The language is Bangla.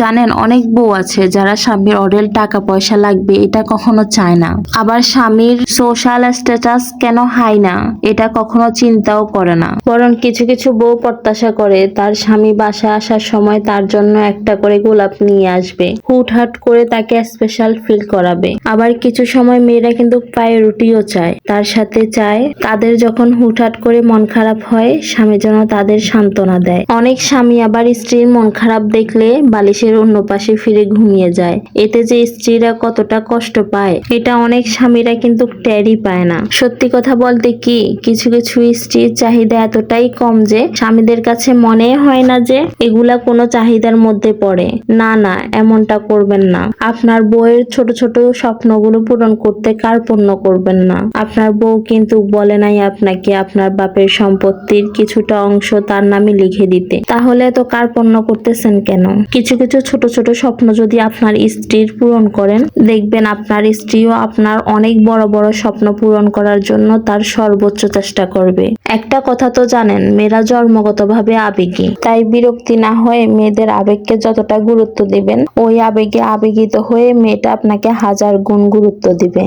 জানেন, অনেক বউ আছে যারা স্বামীর অঢেল টাকা পয়সা লাগবে এটা কখনো চায় না, আবার স্বামীর সোশ্যাল স্ট্যাটাস কেন হাই না এটা কখনো চিন্তাও করে না। বরং কিছু কিছু বউ প্রত্যাশা করে তার স্বামী বাসায় আসার সময় তার জন্য একটা করে গোলাপ নিয়ে আসবে, হুটহাট করে তাকে স্পেশাল ফিল করাবে। আবার কিছু সময় মেয়েরা কিন্তু প্রায়োরিটিও চায়, তার সাথে চায় তাদের যখন হুটহাট করে মন খারাপ হয় স্বামী যেন তাদের সান্ত্বনা দেয়। অনেক স্বামী আবার স্ত্রীর মন খারাপ দেখলে বালিশের অন্য পাশে ফিরে ঘুমিয়ে যায়। এতে যে স্ত্রীরা কতটা কষ্ট পায় এটা অনেক স্বামীরা কিন্তু টেরই পায় না। সত্যি কথা বলতে কি, কিছু কিছু স্ত্রীর চাহিদা এতটাই কম যে স্বামীদের কাছে মনে হয় না যে এগুলা কোনো চাহিদার মধ্যে পড়ে। না না, এমনটা করবেন না। আপনার বউয়ের ছোট ছোট স্বপ্নগুলো পূরণ করতে কার্পণ্য করবেন না। আপনার বউ কিন্তু বলে নাই আপনাকে আপনার বাপের সম্পত্তির কিছুটা অংশ তার নামে লিখে দিতে, তাহলে তো কার্পণ্য করতেছেন কেন? কিছু কিছু ছোট ছোট স্বপ্ন যদি আপনার স্ত্রীর পূরণ করেন, দেখবেন আপনার স্ত্রীও আপনার অনেক বড় বড় স্বপ্ন পূরণ করার জন্য তার সর্বোচ্চ চেষ্টা করবে। একটা কথা তো জানেন, মেয়েরা জন্মগতভাবে আবেগী, তাই বিরক্তি না হয়ে মেয়েদের আবেগকে যতটা গুরুত্ব দিবেন, ওই আবেগে আবেগিত হয়ে মেয়েটা আপনাকে হাজার গুণ গুরুত্ব দিবে।